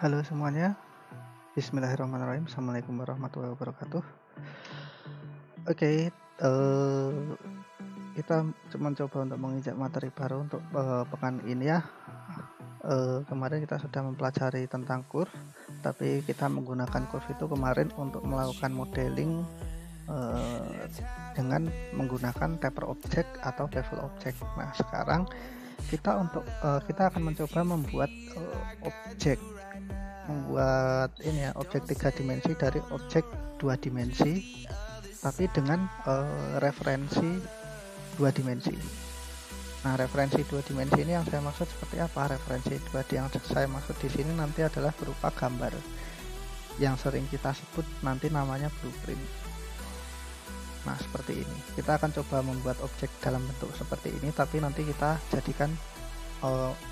Halo semuanya, bismillahirrahmanirrahim. Assalamualaikum warahmatullahi wabarakatuh. Oke, kita mencoba untuk menginjak materi baru untuk pekan ini ya. Kemarin kita sudah mempelajari tentang curve, tapi kita menggunakan curve itu kemarin untuk melakukan modeling dengan menggunakan taper object atau bevel object. Nah, sekarang kita akan mencoba membuat objek 3 dimensi dari objek 2 dimensi, tapi dengan referensi 2 dimensi. Nah, referensi 2 dimensi ini yang saya maksud seperti apa? Referensi 2D yang saya maksud di sini nanti adalah berupa gambar yang sering kita sebut nanti namanya blueprint. Nah, seperti ini. Kita akan coba membuat objek dalam bentuk seperti ini, tapi nanti kita jadikan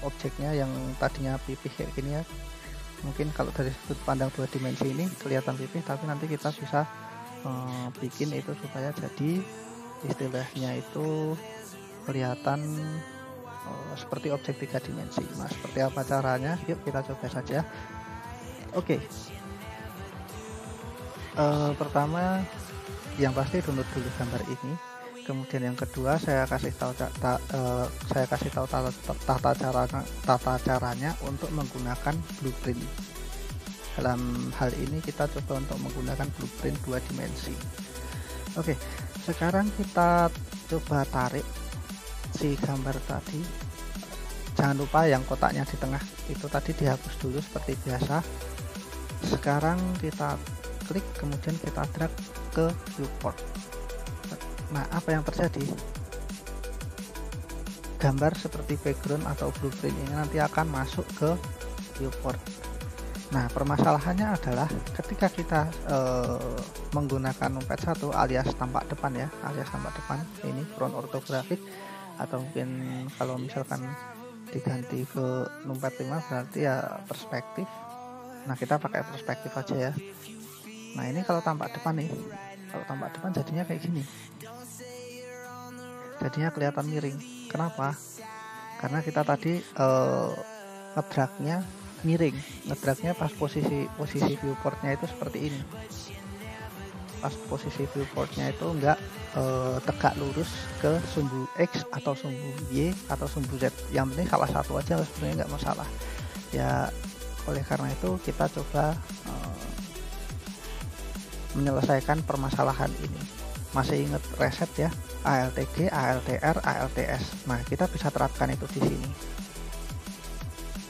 objeknya yang tadinya pipih kayak gini ya. Mungkin kalau dari sudut pandang 2 dimensi ini kelihatan pipih, tapi nanti kita bisa bikin itu supaya jadi istilahnya itu kelihatan seperti objek 3 dimensi. Nah, seperti apa caranya? Yuk kita coba saja. Oke. Pertama yang pasti download dulu gambar ini. Kemudian yang kedua saya kasih tahu tata caranya untuk menggunakan blueprint. Dalam hal ini kita coba untuk menggunakan blueprint 2 dimensi. Oke, sekarang kita coba tarik si gambar tadi. Jangan lupa yang kotaknya di tengah itu tadi dihapus dulu seperti biasa. Sekarang kita klik, kemudian kita drag ke viewport. Nah, apa yang terjadi? Gambar seperti background atau blueprint ini nanti akan masuk ke viewport. Nah, permasalahannya adalah ketika kita menggunakan numpad 1 alias tampak depan ya, ini front ortografik, atau mungkin kalau misalkan diganti ke numpad 5 berarti ya perspektif. Nah, kita pakai perspektif aja ya. Nah, ini kalau tampak depan nih, kalau tampak depan jadinya kayak gini. Jadinya kelihatan miring. Kenapa? Karena kita tadi ngedragnya miring, ngedragnya pas posisi viewportnya itu seperti ini. Pas posisi viewportnya itu enggak tegak lurus ke sumbu X atau sumbu Y atau sumbu Z. Yang penting salah satu aja sebenarnya nggak masalah ya. Oleh karena itu kita coba menyelesaikan permasalahan ini. Masih ingat reset ya, ALTG, ALTR, ALTS. Nah, kita bisa terapkan itu di sini.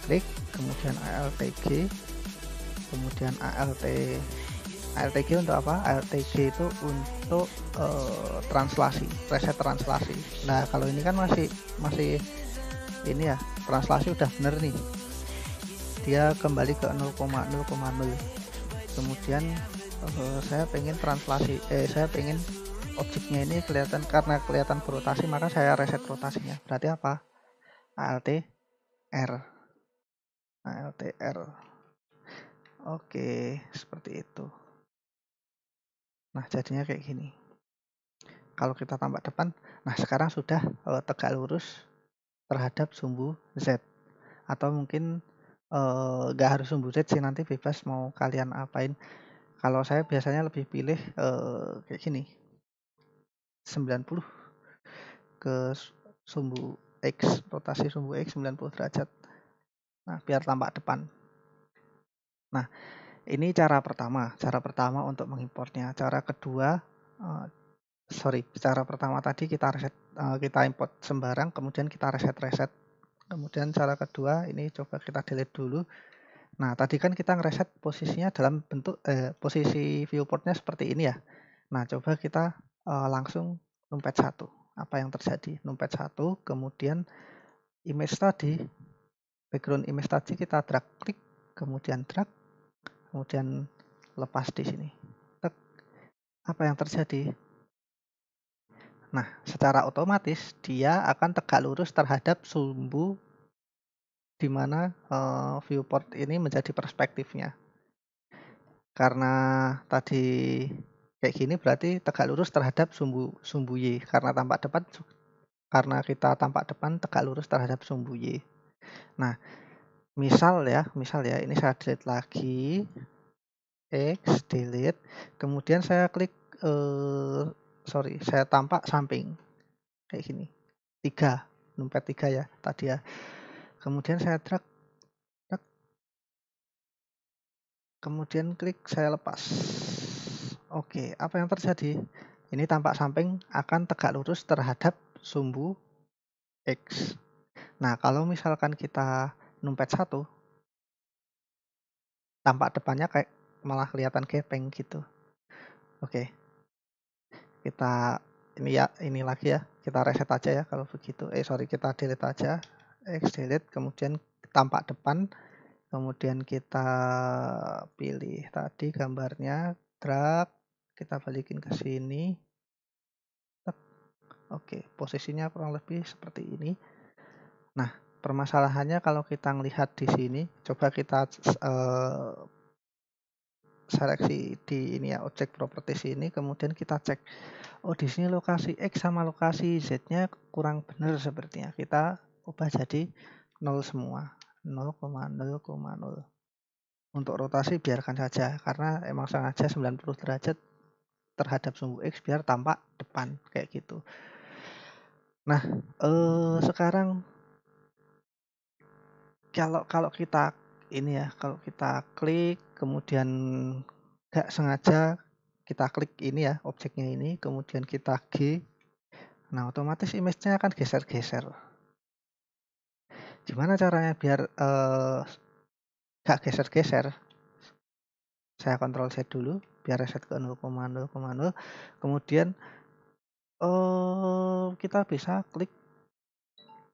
Klik, kemudian ALTG, kemudian ALTG untuk apa? ALTG itu untuk translasi, reset translasi. Nah, kalau ini kan masih ini ya, translasi udah bener nih, dia kembali ke 0,0,0. Kemudian saya pengen translasi, saya pengen objeknya ini kelihatan, karena kelihatan berotasi maka saya reset rotasinya. Berarti apa? ALTR. Oke, seperti itu. Nah, jadinya kayak gini. Kalau kita tampak depan, nah sekarang sudah tegak lurus terhadap sumbu Z. Atau mungkin nggak harus sumbu Z sih, nanti bebas mau kalian apain. Kalau saya biasanya lebih pilih kayak gini, 90 ke sumbu X, rotasi sumbu X 90 derajat. Nah, biar tampak depan. Nah, ini cara pertama untuk mengimportnya. Cara pertama tadi kita reset, kita import sembarang, kemudian kita reset. Kemudian cara kedua ini coba kita delete dulu. Nah, tadi kan kita ngereset posisinya dalam bentuk posisi viewportnya seperti ini ya. Nah, coba kita langsung numpad 1. Apa yang terjadi? Numpad 1, kemudian image tadi, background image tadi kita drag klik, kemudian drag, kemudian lepas di sini. Apa yang terjadi? Nah, secara otomatis dia akan tegak lurus terhadap sumbu di mana viewport ini menjadi perspektifnya. Karena tadi kayak gini berarti tegak lurus terhadap sumbu Y. Karena kita tampak depan tegak lurus terhadap sumbu Y. Nah, misal ya, ini saya delete lagi, X, delete, kemudian saya klik, saya tampak samping, kayak gini, 3, numpad 3 ya, tadi ya. Kemudian saya drag, kemudian klik, saya lepas. Oke, apa yang terjadi? Ini tampak samping akan tegak lurus terhadap sumbu X. Nah, kalau misalkan kita numpad 1, tampak depannya kayak malah kelihatan gepeng gitu. Oke, kita ini lagi ya, kita reset aja ya kalau begitu. Kita delete aja, X delete, kemudian tampak depan, kemudian kita pilih tadi gambarnya, drag, kita balikin ke sini. Oke, posisinya kurang lebih seperti ini. Nah, permasalahannya kalau kita melihat di sini, coba kita seleksi di ini ya, objek properties ini, kemudian kita cek. Oh, di sini lokasi X sama lokasi Z-nya kurang benar sepertinya. Kita ubah jadi 0 semua. 0,0,0. Untuk rotasi biarkan saja, karena emang sengaja 90 derajat terhadap sumbu X biar tampak depan, kayak gitu. Nah, sekarang kalau kita ini ya, kalau kita klik, kemudian nggak sengaja kita klik ini ya, objeknya ini, kemudian kita G, nah otomatis image-nya akan geser-geser. Gimana caranya biar nggak geser-geser? Saya Ctrl Z dulu, biar reset ke 0,0,0. Kemudian kita bisa klik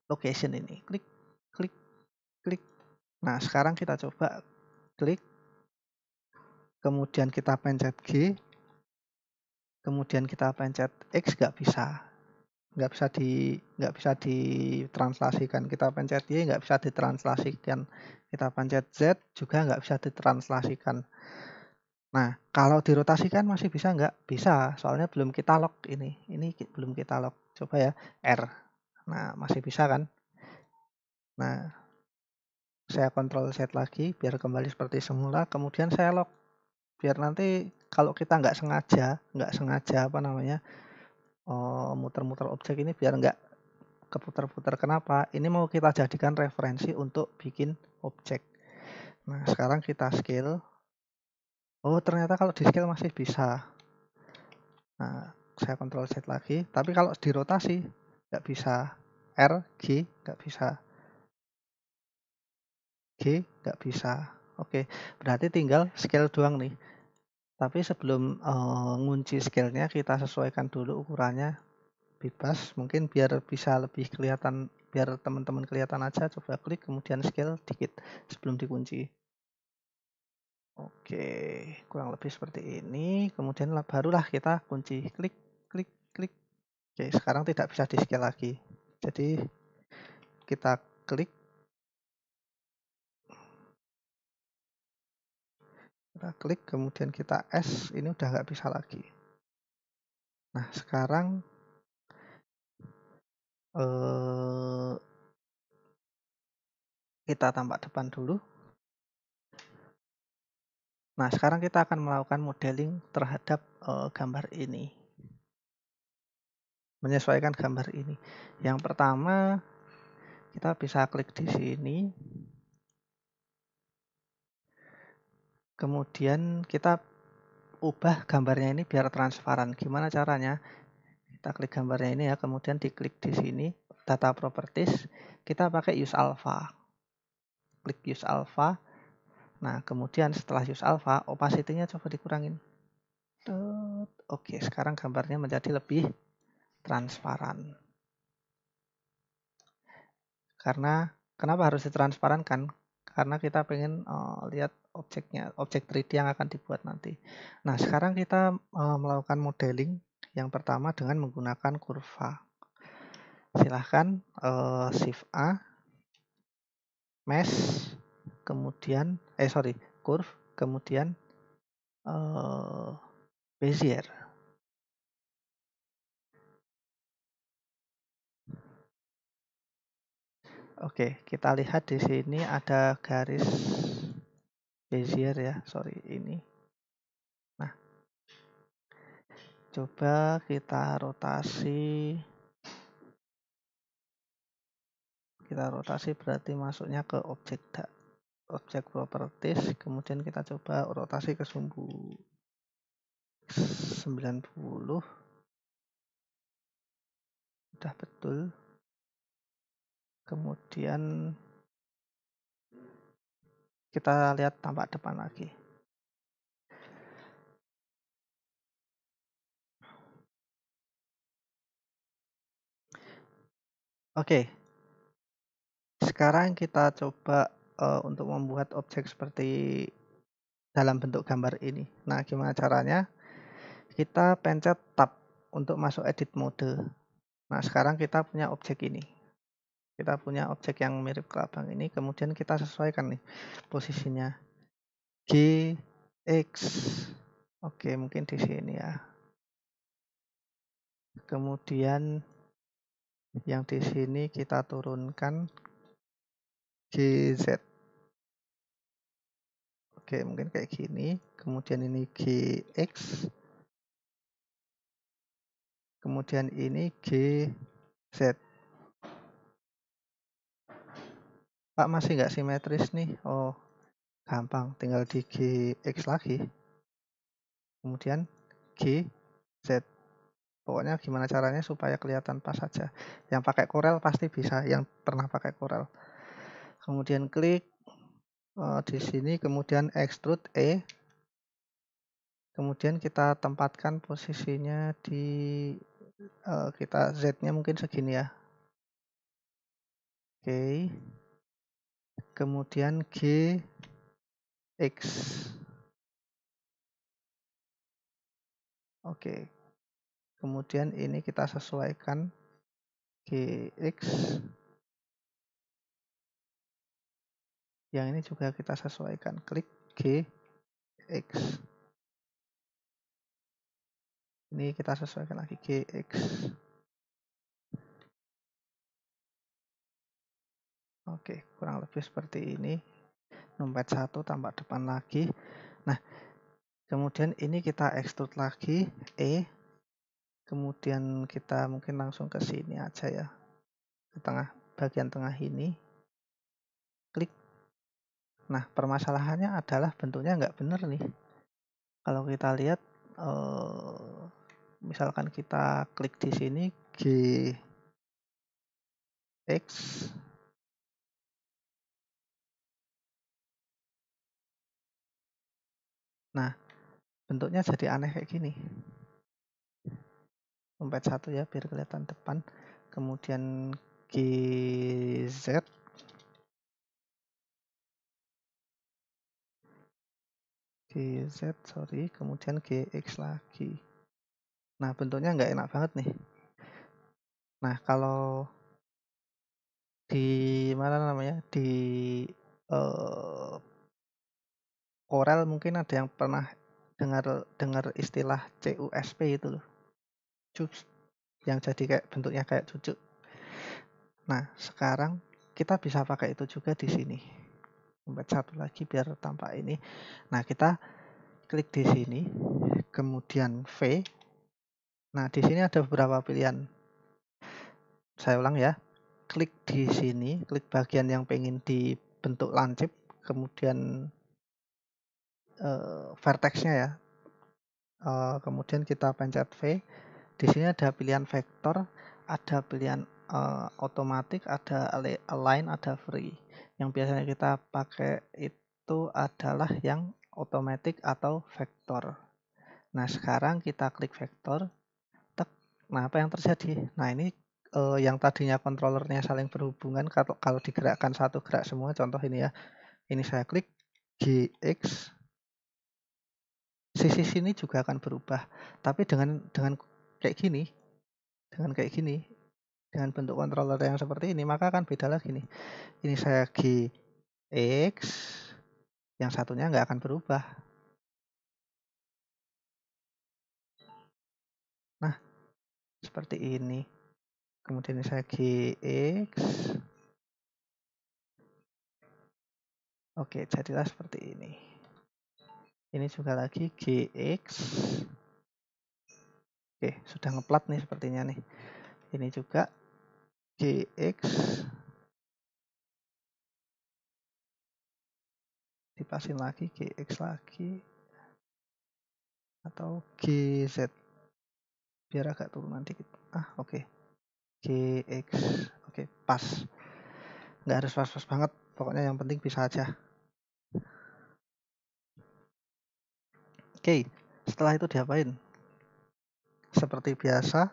location ini, klik, klik, klik. Nah, sekarang kita coba klik, kemudian kita pencet G, kemudian kita pencet X, nggak bisa ditranslasikan. Kita pencet Y, nggak bisa ditranslasikan. Kita pencet Z juga nggak bisa ditranslasikan. Nah, kalau dirotasikan masih bisa nggak? Bisa, soalnya belum kita lock ini belum kita lock. Coba ya, R. Nah, masih bisa kan? Nah, saya Ctrl Z lagi biar kembali seperti semula, kemudian saya lock. Biar nanti kalau kita nggak sengaja muter-muter objek ini biar nggak keputar-putar. Kenapa? Ini mau kita jadikan referensi untuk bikin objek. Nah, sekarang kita scale. Oh, ternyata kalau di scale masih bisa. Nah, saya Ctrl Z lagi. Tapi kalau dirotasi nggak bisa. R, G nggak bisa. G nggak bisa. Oke, berarti tinggal scale doang nih. Tapi sebelum ngunci scale-nya, kita sesuaikan dulu ukurannya bebas. Mungkin biar bisa lebih kelihatan, biar teman-teman kelihatan aja. Coba klik, kemudian scale dikit sebelum dikunci. Oke, kurang lebih seperti ini. Kemudian barulah kita kunci, klik, klik, klik. Oke, sekarang tidak bisa di scale lagi. Jadi kita klik, kemudian kita S, ini udah nggak bisa lagi. Nah, sekarang kita tampak depan dulu. Nah, sekarang kita akan melakukan modeling terhadap gambar ini. Menyesuaikan gambar ini. Yang pertama, kita bisa klik di sini. Kemudian kita ubah gambarnya ini biar transparan. Gimana caranya? Kita klik gambarnya ini ya, kemudian diklik di sini, data properties, kita pakai use alpha. Klik use alpha. Nah, kemudian setelah use alpha, opacity-nya coba dikurangin. Oke, sekarang gambarnya menjadi lebih transparan. Karena kenapa harus ditransparankan? Karena kita pengen lihat objeknya, objek 3D yang akan dibuat nanti. Nah, sekarang kita melakukan modeling yang pertama dengan menggunakan kurva. Silahkan Shift A, Mesh, kemudian Curve, kemudian Bezier. Oke, kita lihat di sini ada garis bezier ya, sorry ini. Nah, coba kita rotasi. Kita rotasi berarti masuknya ke objek properties, kemudian kita coba rotasi ke sumbu 90. Udah betul. Kemudian kita lihat tampak depan lagi. Oke, sekarang kita coba untuk membuat objek seperti dalam bentuk gambar ini. Nah, gimana caranya? Kita pencet tab untuk masuk edit mode. Nah, sekarang kita punya objek ini. Kita punya objek yang mirip kelabang ini, kemudian kita sesuaikan nih posisinya. G, X. Oke, mungkin di sini ya. Kemudian yang di sini kita turunkan GZ. Oke, mungkin kayak gini. Kemudian ini GX. Kemudian ini GZ. Pak, masih nggak simetris nih? Oh, gampang. Tinggal di GX lagi. Kemudian GZ. Pokoknya gimana caranya supaya kelihatan pas saja. Yang pakai Corel pasti bisa, yang pernah pakai Corel. Kemudian klik di sini, kemudian extrude E. Kemudian kita tempatkan posisinya di kita Z-nya mungkin segini ya. Oke. Kemudian GX. Oke. Kemudian ini kita sesuaikan GX. Yang ini juga kita sesuaikan. Klik GX. Ini kita sesuaikan lagi GX. Oke, kurang lebih seperti ini. Numpet 1 tambah depan lagi. Nah, kemudian ini kita extrude lagi E. Kemudian kita mungkin langsung ke sini aja ya. Ke tengah, bagian tengah ini. Klik. Nah, permasalahannya adalah bentuknya nggak benar nih. Kalau kita lihat, misalkan kita klik di sini GX. Nah, bentuknya jadi aneh kayak gini. Numpet 1 ya, biar kelihatan depan. Kemudian GZ. GZ, sorry. Kemudian GX lagi. Nah, bentuknya nggak enak banget nih. Nah, kalau di mana namanya, di Corel mungkin ada yang pernah dengar istilah CUSP itu loh. Cups, yang jadi kayak bentuknya kayak cucuk. Nah, sekarang kita bisa pakai itu juga di sini. Numpet 1 lagi biar tampak ini. Nah, kita klik di sini, kemudian V. Nah, di sini ada beberapa pilihan. Saya ulang ya. Klik di sini, klik bagian yang pengen dibentuk lancip, kemudian vertexnya ya. Kemudian kita pencet V. Di sini ada pilihan vektor, ada pilihan otomatik, ada align, ada free. Yang biasanya kita pakai itu adalah yang otomatik atau vektor. Nah, sekarang kita klik vektor. Nah, apa yang terjadi? Nah, ini yang tadinya kontrolernya saling berhubungan, kalau digerakkan satu gerak semua, contoh ini ya. Ini saya klik GX, sisi sini juga akan berubah. Tapi dengan kayak gini, dengan bentuk controller yang seperti ini, maka akan beda lagi nih. Ini saya GX, yang satunya nggak akan berubah. Nah, seperti ini. Kemudian ini saya GX, Oke, jadilah seperti ini. Ini juga lagi GX. Oke, sudah ngeplat nih sepertinya nih. Ini juga GX. Dipasin lagi GX lagi. Atau GZ. Biar agak turunan dikit. Oke. GX. Oke, pas. Nggak harus pas-pas banget. Pokoknya yang penting bisa aja. Oke, setelah itu diapain? Seperti biasa,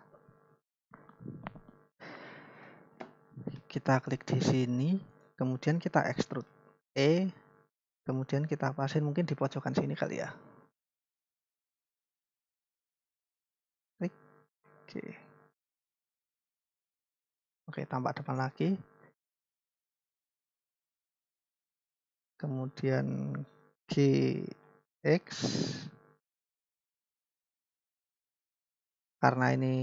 kita klik di sini, kemudian kita extrude E, kemudian kita pasin mungkin di pojokan sini kali ya. Klik, oke, tambah depan lagi. Kemudian GX, karena ini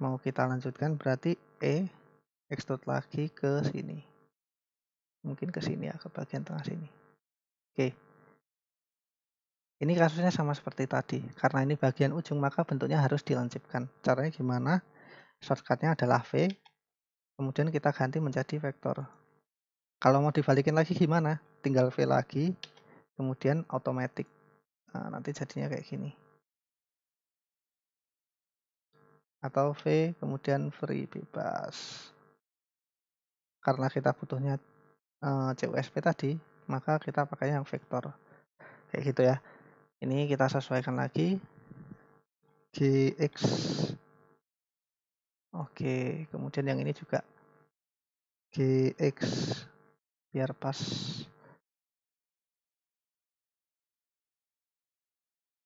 mau kita lanjutkan berarti E, extrude lagi ke sini. Mungkin ke sini ya, ke bagian tengah sini. Oke. Ini kasusnya sama seperti tadi. Karena ini bagian ujung maka bentuknya harus dilancipkan. Caranya gimana? Shortcutnya adalah V, kemudian kita ganti menjadi vektor. Kalau mau dibalikin lagi gimana? Tinggal V lagi, kemudian automatic. Nah, nanti jadinya kayak gini. Atau V, kemudian free, bebas. Karena kita butuhnya CUSP tadi, maka kita pakai yang vektor. Kayak gitu ya. Ini kita sesuaikan lagi. GX. Oke, kemudian yang ini juga GX. Biar pas.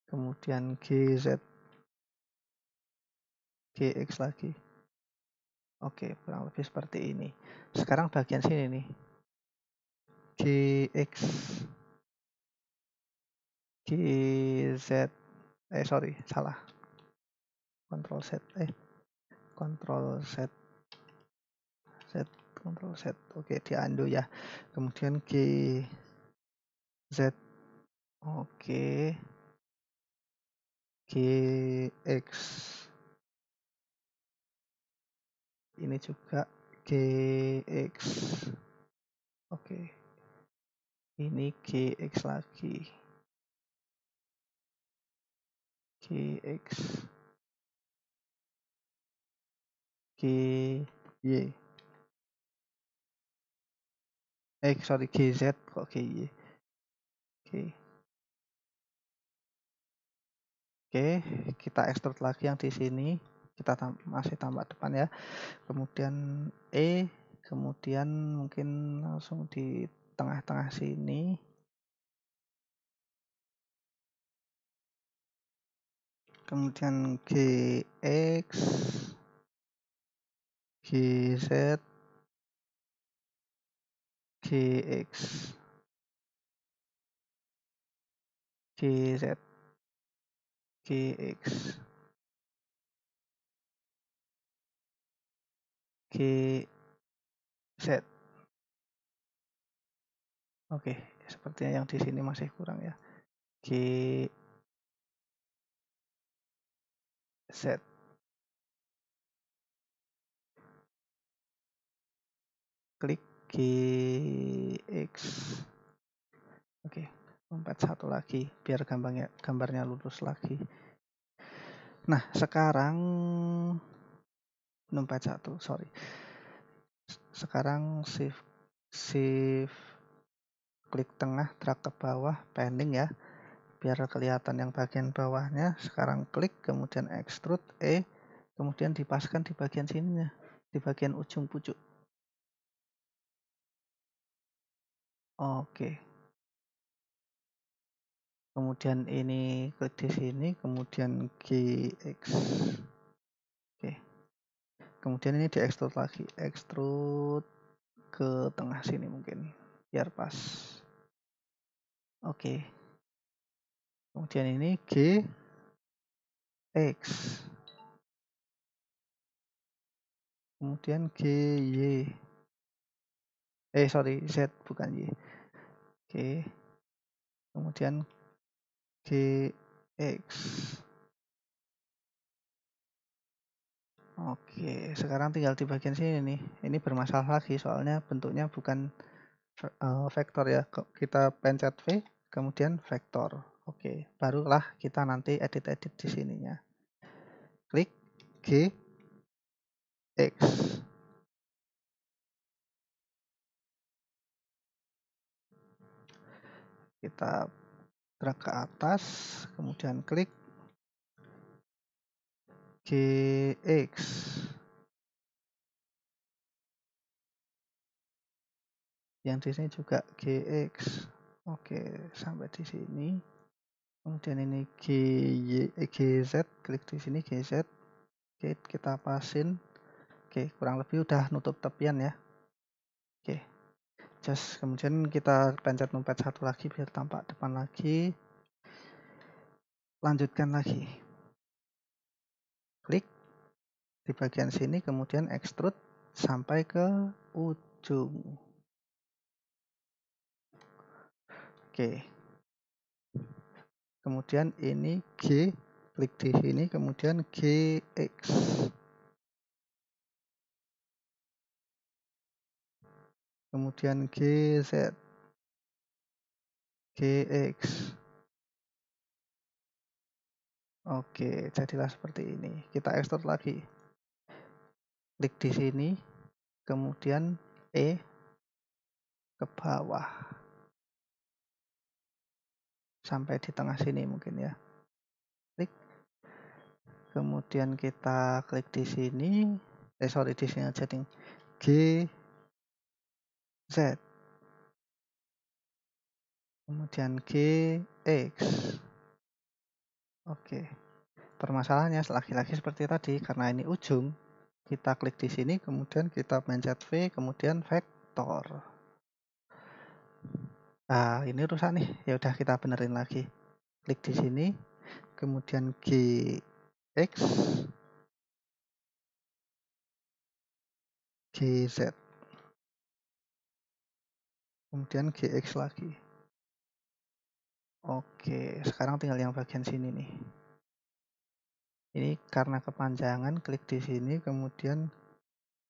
Kemudian GZ. GX lagi. Oke, kurang lebih seperti ini. Sekarang bagian sini nih. GX. GZ. Sorry, salah. Ctrl Z. Ctrl Z. Z. Ctrl Z. Oke, di undo ya. Kemudian GZ. Oke. GX. Ini juga GX. Oke. Ini GX lagi. GX. GY. Sorry, GZ kok GY. Oke, kita extrude lagi yang di sini. Kita masih tambah depan ya. Kemudian E, kemudian mungkin langsung di tengah-tengah sini. Kemudian GX, GZ, GX, GZ, GX, GZ. Oke, sepertinya yang di sini masih kurang ya. GZ. Klik GX. Oke, lompat satu lagi biar gambarnya lurus lagi. Nah, sekarang lompat satu, sorry. Sekarang shift klik tengah, drag ke bawah, pending ya. Biar kelihatan yang bagian bawahnya. Sekarang klik, kemudian extrude E, kemudian dipaskan di bagian sininya, di bagian ujung pucuk. Oke. Kemudian ini klik di sini, kemudian GX. Oke. Kemudian ini di extrude lagi, extrude ke tengah sini mungkin, biar pas. Oke. Kemudian ini GX. Kemudian GY. Sorry, Z bukan Y. Oke. Kemudian GX. Oke, sekarang tinggal di bagian sini nih. Ini bermasalah lagi soalnya bentuknya bukan vektor ya. Kita pencet V, kemudian vektor. Oke, barulah kita nanti edit-edit di sininya. Klik G, X. Kita drag ke atas, kemudian klik GX. Yang di sini juga GX. Oke, sampai di sini. Kemudian ini GZ, klik di sini GZ. Oke, kita pasin. Oke, kurang lebih udah nutup tepian ya. Oke, just kemudian kita pencet numpad satu lagi biar tampak depan lagi. Lanjutkan lagi. Klik di bagian sini, kemudian extrude sampai ke ujung. Oke. Kemudian ini G, klik di sini, kemudian GX. Kemudian GZ, GX. Oke, jadilah seperti ini. Kita ekstrude lagi. Klik di sini, kemudian E ke bawah. Sampai di tengah sini mungkin ya. Klik. Kemudian kita klik di sini. Di sini aja ding. G, Z. Kemudian G, X. Oke. Permasalahannya lagi-lagi seperti tadi, karena ini ujung, kita klik di sini, kemudian kita pencet V, kemudian vektor. Nah, ini rusak nih. Ya udah kita benerin lagi. Klik di sini, kemudian GX, GZ. Kemudian GX lagi. Oke, sekarang tinggal yang bagian sini nih. Ini karena kepanjangan, klik di sini, kemudian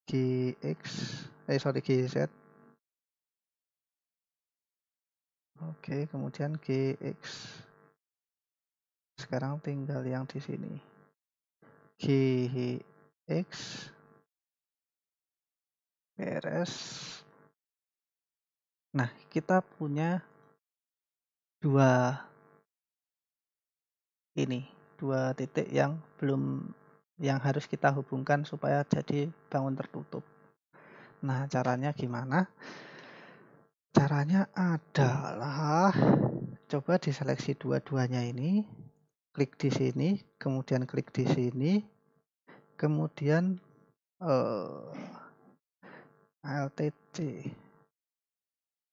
GZ. Oke, kemudian GX. Sekarang tinggal yang di sini. GX. Beres. Nah, kita punya dua titik yang harus kita hubungkan supaya jadi bangun tertutup. Nah, caranya gimana? Caranya adalah coba diseleksi dua-duanya ini, klik di sini, kemudian klik di sini, kemudian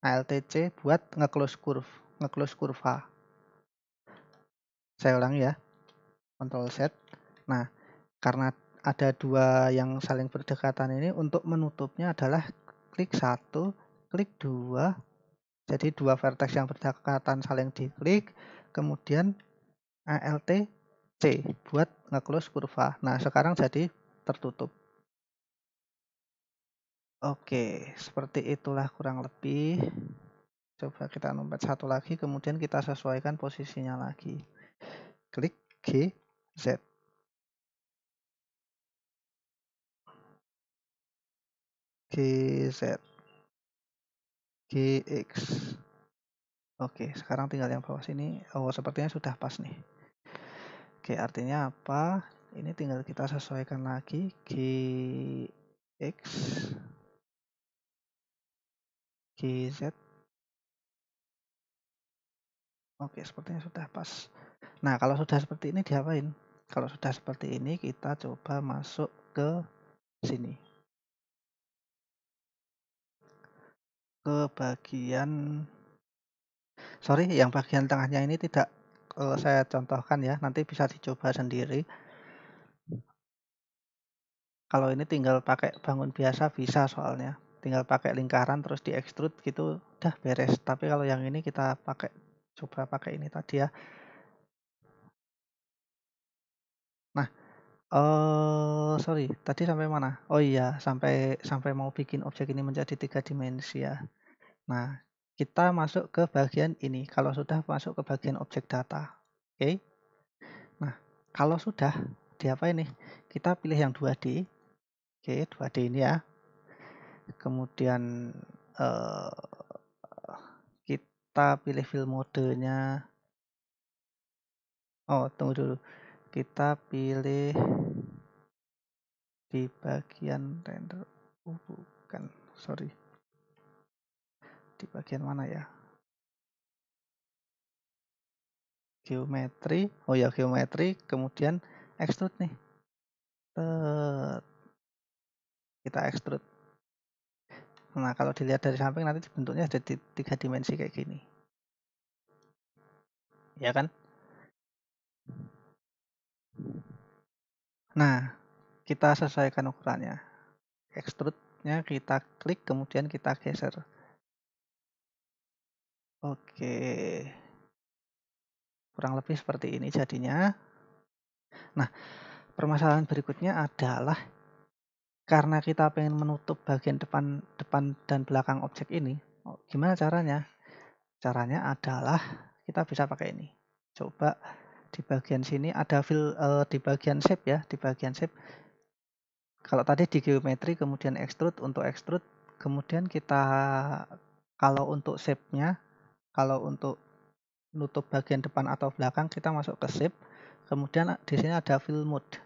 ALTC buat nge-close kurva. Saya ulangi ya, Ctrl Z. Nah, karena ada dua yang saling berdekatan ini, untuk menutupnya adalah klik 1, klik 2. Jadi dua vertex yang berdekatan saling diklik, kemudian ALTC buat nge-close kurva. Nah, sekarang jadi tertutup. Oke, seperti itulah kurang lebih. Coba kita numpad satu lagi, kemudian kita sesuaikan posisinya lagi. Klik G, Z. GZ. GX. Oke, sekarang tinggal yang bawah sini. Oh, sepertinya sudah pas nih. Oke, artinya apa? Ini tinggal kita sesuaikan lagi. GX. GZ. Oke, sepertinya sudah pas. Nah, kalau sudah seperti ini diapain? Kalau sudah seperti ini, kita coba masuk ke sini. Ke bagian, sorry, yang bagian tengahnya ini tidak saya contohkan ya, nanti bisa dicoba sendiri. Kalau ini tinggal pakai bangun biasa bisa soalnya. tinggal pakai lingkaran terus di extrude gitu udah beres. Tapi kalau yang ini kita coba pakai ini tadi ya. Nah, sorry, tadi sampai mana? Oh iya, sampai mau bikin objek ini menjadi 3 dimensi ya. Nah, kita masuk ke bagian ini, kalau sudah masuk ke bagian objek data. Oke. Nah, kalau sudah diapain nih? Kita pilih yang 2D. Oke, 2D ini ya. Kemudian kita pilih fill modenya. Oh, tunggu dulu. Kita pilih di bagian render. Bukan, sorry. Di bagian mana ya? Geometri. Oh ya, geometri, kemudian extrude nih. Kita extrude. Nah, kalau dilihat dari samping nanti bentuknya ada di 3 dimensi kayak gini. Ya kan? Nah, kita sesuaikan ukurannya. Extrude-nya kita klik, kemudian kita geser. Oke. Kurang lebih seperti ini jadinya. Nah, permasalahan berikutnya adalah karena kita pengen menutup bagian depan dan belakang objek ini. Gimana caranya? Caranya adalah kita bisa pakai ini. Coba di bagian sini ada di bagian shape ya, di bagian shape. Kalau tadi di geometri kemudian extrude, untuk extrude kemudian kita kalau untuk shape-nya, kalau untuk nutup bagian depan atau belakang kita masuk ke shape. Kemudian di sini ada fill mode.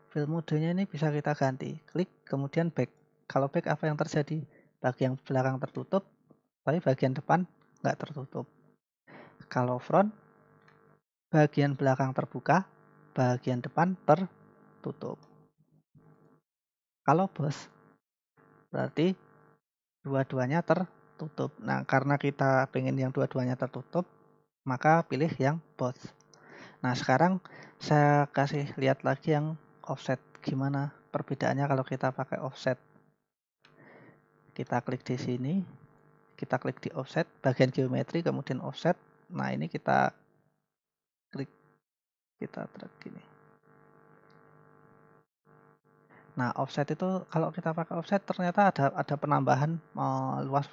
Fill mode-nya ini bisa kita ganti. Klik kemudian back. Kalau back apa yang terjadi? Bagian belakang tertutup, tapi bagian depan nggak tertutup. Kalau front, bagian belakang terbuka, bagian depan tertutup. Kalau boss, berarti dua-duanya tertutup. Nah, karena kita pengen yang dua-duanya tertutup, maka pilih yang both. Nah, sekarang saya kasih lihat lagi yang offset. Gimana perbedaannya kalau kita pakai offset. Kita klik di sini, kita klik di offset, bagian geometri, kemudian offset. Nah, ini kita klik, kita drag gini. Nah, offset itu kalau kita pakai offset ternyata ada penambahan luas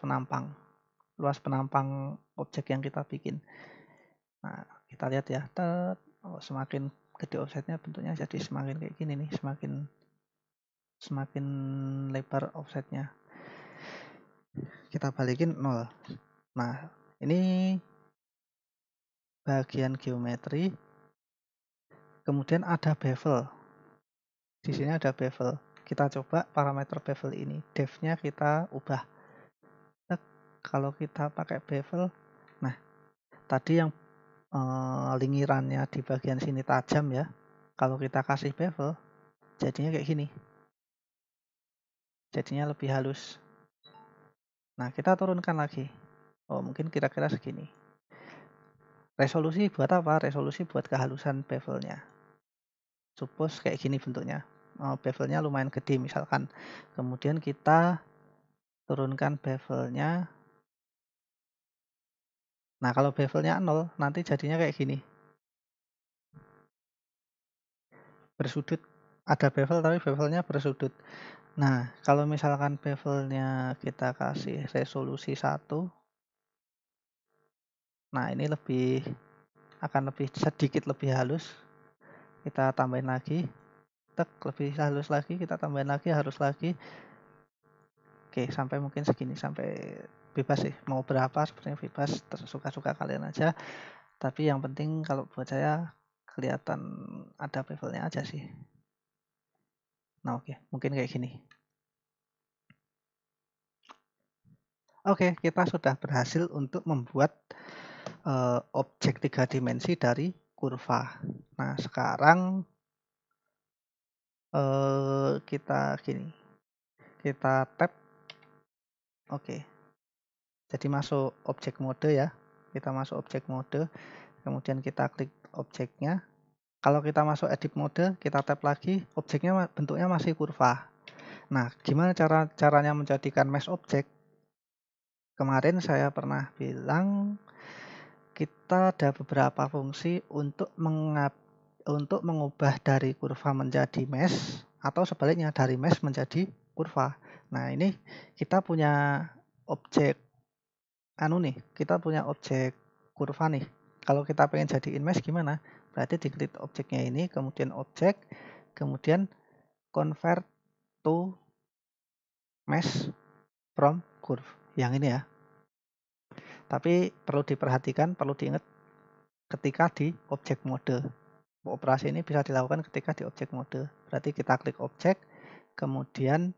penampang objek yang kita bikin. Nah, kita lihat ya, semakin gede offsetnya bentuknya jadi semakin kayak gini nih, semakin lebar offsetnya. Kita balikin 0. Nah, ini bagian geometri, kemudian ada bevel. Di sini ada bevel. Kita coba parameter bevel ini, depth-nya kita ubah. Kalau kita pakai bevel, nah tadi yang lingirannya di bagian sini tajam ya. Kalau kita kasih bevel, jadinya kayak gini. Jadinya lebih halus. Nah, kita turunkan lagi. Oh, mungkin kira-kira segini. Resolusi buat apa? Resolusi buat kehalusan bevelnya. Suppose kayak gini bentuknya. Bevelnya lumayan gede misalkan. Kemudian kita turunkan bevelnya. Nah, kalau bevelnya 0, nanti jadinya kayak gini. Bersudut. Ada bevel tapi bevelnya bersudut. Nah, kalau misalkan bevelnya kita kasih resolusi 1. Nah, ini akan sedikit lebih halus. Kita tambahin lagi. Lebih halus lagi, kita tambahin lagi, halus lagi. Oke, sampai mungkin segini, sampai bebas sih. Mau berapa sebenarnya bebas, tersuka-suka kalian aja. Tapi yang penting kalau buat saya kelihatan ada bevelnya aja sih. Nah, oke, mungkin kayak gini. Oke, kita sudah berhasil untuk membuat objek 3 dimensi dari kurva. Nah, sekarang kita gini. Kita tap. Oke. Jadi masuk objek mode ya. Kita masuk objek mode, kemudian kita klik objeknya. Kalau kita masuk edit mode, kita tap lagi, objeknya bentuknya masih kurva. Nah, gimana caranya menjadikan mesh object? Kemarin saya pernah bilang kita ada beberapa fungsi untuk mengubah dari kurva menjadi mesh atau sebaliknya dari mesh menjadi kurva. Nah, ini kita punya objek kita punya objek kurva nih. Kalau kita pengen jadiin mesh gimana? Berarti diklik objeknya ini, kemudian objek, kemudian convert to mesh from curve. Yang ini ya. Tapi perlu diperhatikan, perlu diingat ketika di objek mode. Operasi ini bisa dilakukan ketika di objek mode. Berarti kita klik objek, kemudian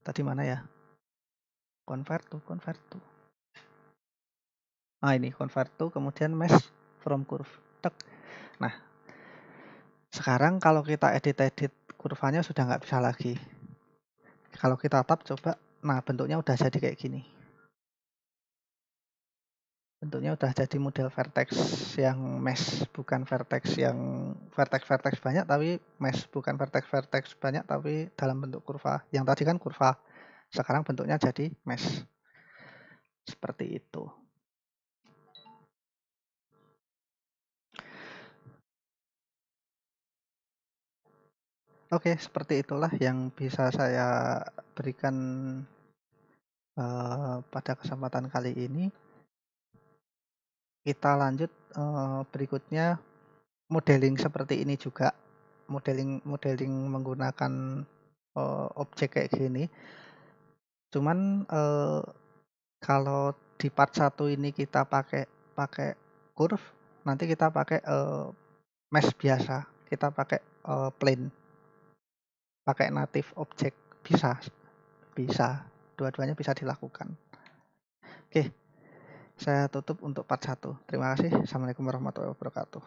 tadi mana ya? Convert to. Nah, ini convert to, kemudian mesh from curve. Tek. Nah, sekarang kalau kita edit kurvanya sudah nggak bisa lagi. Kalau kita tab coba, nah bentuknya udah jadi kayak gini. Bentuknya udah jadi model vertex yang mesh, bukan vertex yang vertex banyak, tapi mesh, bukan vertex banyak tapi dalam bentuk kurva. Yang tadi kan kurva, sekarang bentuknya jadi mesh. Seperti itu. Oke, seperti itulah yang bisa saya berikan pada kesempatan kali ini. Kita lanjut berikutnya, modeling seperti ini juga. Modeling menggunakan objek kayak gini. Cuman kalau di part 1 ini kita pakai curve, nanti kita pakai mesh biasa. Kita pakai plane. Pakai native object bisa. Dua-duanya bisa dilakukan. Oke, saya tutup untuk part 1. Terima kasih. Assalamualaikum warahmatullahi wabarakatuh.